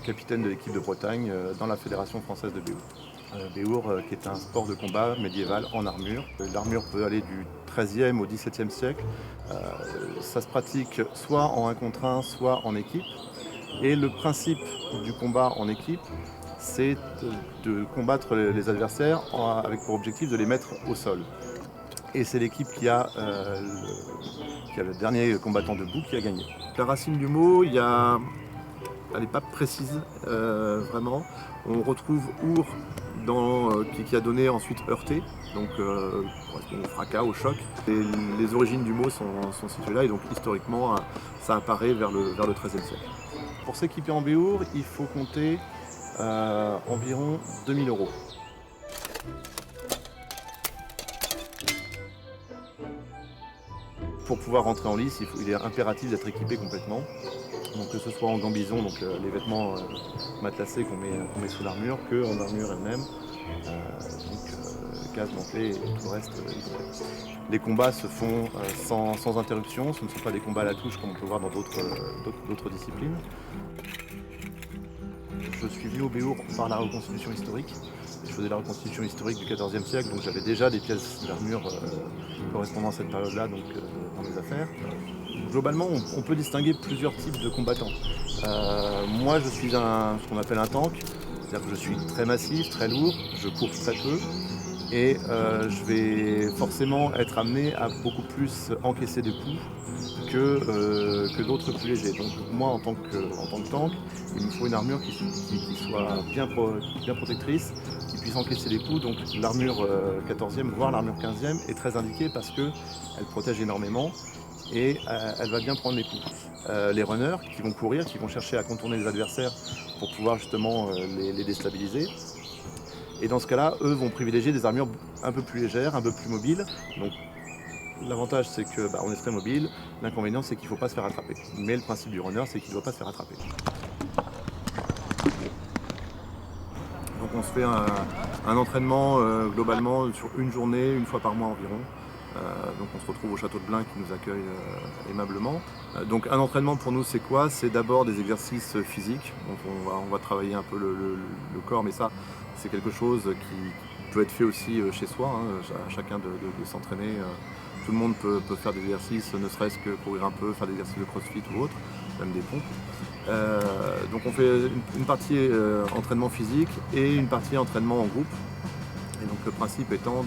capitaine de l'équipe de Bretagne dans la Fédération française de Béour. Béour, qui est un sport de combat médiéval en armure. L'armure peut aller du XIIIe au XVIIe siècle. Ça se pratique soit en 1 contre 1, soit en équipe. Et le principe du combat en équipe, c'est de combattre les adversaires avec pour objectif de les mettre au sol. Et c'est l'équipe qui a le dernier combattant debout qui a gagné. La racine du mot, elle n'est pas précise vraiment. On retrouve our qui a donné ensuite heurté, donc correspond au fracas, au choc. Et les origines du mot sont situées là et donc historiquement ça apparaît vers le XIIIe siècle. Pour s'équiper en Béour, il faut compter environ 2 000 €. Pour pouvoir rentrer en lice, il est impératif d'être équipé complètement. Donc que ce soit en gambison, donc les vêtements matelassés qu'on met sous l'armure, que en armure elle-même, casque, gantelet et tout le reste. Les combats se font sans interruption, ce ne sont pas des combats à la touche comme on peut voir dans d'autres disciplines. Je suis venu au Béour par la reconstitution historique. Je faisais la reconstitution historique du XIVe siècle, donc j'avais déjà des pièces d'armure correspondant à cette période-là dans mes affaires. Globalement, on peut distinguer plusieurs types de combattants. Moi, je suis ce qu'on appelle un tank, c'est-à-dire que je suis très massif, très lourd, je cours très peu et je vais forcément être amené à beaucoup plus encaisser des coups que d'autres plus légers. Donc moi, en tant que tank, il me faut une armure qui soit bien protectrice, qui puisse encaisser les coups. Donc l'armure 14e, voire l'armure 15e est très indiquée parce qu'elle protège énormément et elle va bien prendre les coups. Les runners qui vont courir, qui vont chercher à contourner les adversaires pour pouvoir justement les déstabiliser. Et dans ce cas-là, eux vont privilégier des armures un peu plus légères, un peu plus mobiles. Donc l'avantage c'est qu'on est très mobile, l'inconvénient c'est qu'il ne faut pas se faire attraper. Mais le principe du runner c'est qu'il ne doit pas se faire attraper. Donc on se fait un entraînement globalement sur une journée, une fois par mois environ. Donc on se retrouve au château de Blain qui nous accueille aimablement. Donc un entraînement pour nous c'est quoi? C'est d'abord des exercices physiques. Donc on va travailler un peu le corps, mais ça c'est quelque chose qui peut être fait aussi chez soi, à chacun de s'entraîner. Tout le monde peut faire des exercices, ne serait-ce que courir un peu, faire des exercices de crossfit ou autre, même des pompes. Donc on fait une partie entraînement physique et une partie entraînement en groupe. Et donc le principe étant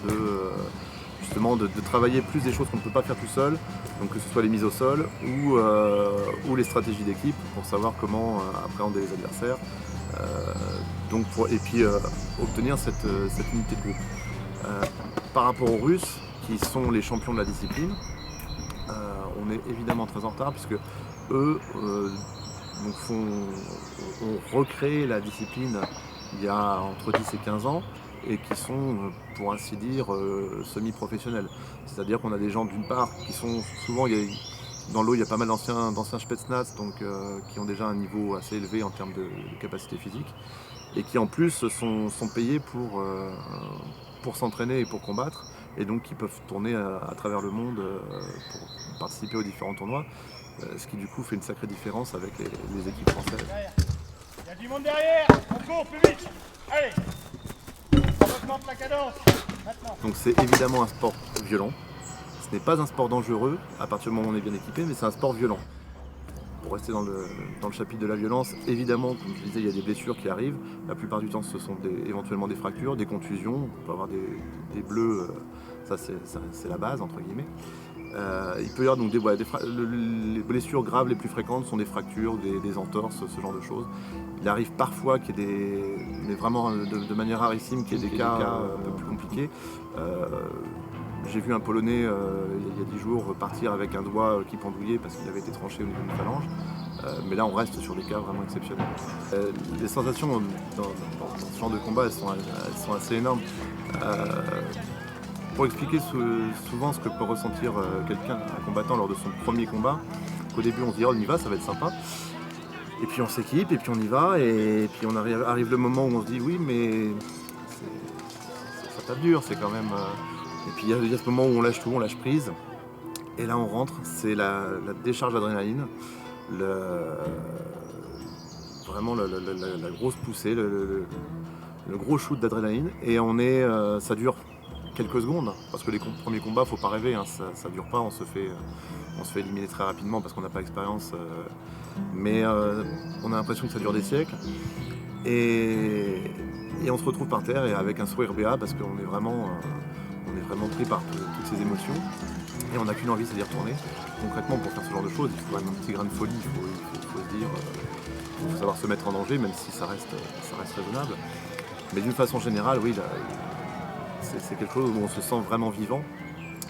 justement de travailler plus des choses qu'on ne peut pas faire tout seul, donc que ce soit les mises au sol ou les stratégies d'équipe pour savoir comment appréhender les adversaires et puis obtenir cette unité de groupe. Par rapport aux Russes, qui sont les champions de la discipline, on est évidemment très en retard puisque eux ont recréé la discipline il y a entre 10 et 15 ans et qui sont, pour ainsi dire, semi-professionnels. C'est-à-dire qu'on a des gens d'une part qui sont souvent, dans l'eau il y a pas mal d'anciens Spetsnaz donc, qui ont déjà un niveau assez élevé en termes de capacité physique et qui en plus sont payés pour s'entraîner et pour combattre et donc qui peuvent tourner à travers le monde pour participer aux différents tournois, ce qui du coup fait une sacrée différence avec les équipes françaises. Il y a du monde derrière, on court plus vite, allez, on augmente la cadence, maintenant. Donc c'est évidemment un sport violent, ce n'est pas un sport dangereux à partir du moment où on est bien équipé, mais c'est un sport violent. Pour rester dans le chapitre de la violence, évidemment, comme je disais, il y a des blessures qui arrivent. La plupart du temps, ce sont éventuellement des fractures, des contusions. On peut avoir des bleus, ça c'est la base, entre guillemets. Il peut y avoir donc les blessures graves les plus fréquentes sont des fractures, des entorses, ce genre de choses. Il arrive parfois qu'il y ait mais vraiment de manière rarissime, qu'il y ait des cas un peu plus compliqués. J'ai vu un Polonais il y a 10 jours partir avec un doigt qui pendouillait parce qu'il avait été tranché au niveau d'une phalange. Mais là on reste sur des cas vraiment exceptionnels. Les sensations dans ce genre de combat elles sont assez énormes. Pour expliquer souvent ce que peut ressentir un combattant lors de son premier combat, qu'au début on se dit oh, on y va, ça va être sympa. Et puis on s'équipe et puis on y va et puis arrive le moment où on se dit oui mais ça tape dur, c'est quand même... Et puis il y a ce moment où on lâche tout, on lâche prise. Et là on rentre, c'est la décharge d'adrénaline. vraiment la grosse poussée, le gros shoot d'adrénaline. Et ça dure quelques secondes, parce que les premiers combats, faut pas rêver, hein, ça dure pas, on se fait éliminer très rapidement parce qu'on n'a pas d'expérience. Mais on a l'impression que ça dure des siècles. Et on se retrouve par terre et avec un sourire béat parce qu'on est vraiment pris par toutes ces émotions. Et on n'a qu'une envie, c'est d'y retourner. Concrètement, pour faire ce genre de choses, il faut quand même un petit grain de folie, il faut se dire, il faut savoir se mettre en danger, même si ça reste raisonnable. Mais d'une façon générale, oui, c'est quelque chose où on se sent vraiment vivant,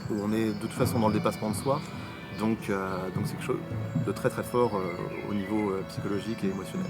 où on est de toute façon dans le dépassement de soi. Donc c'est quelque chose de très très fort au niveau psychologique et émotionnel.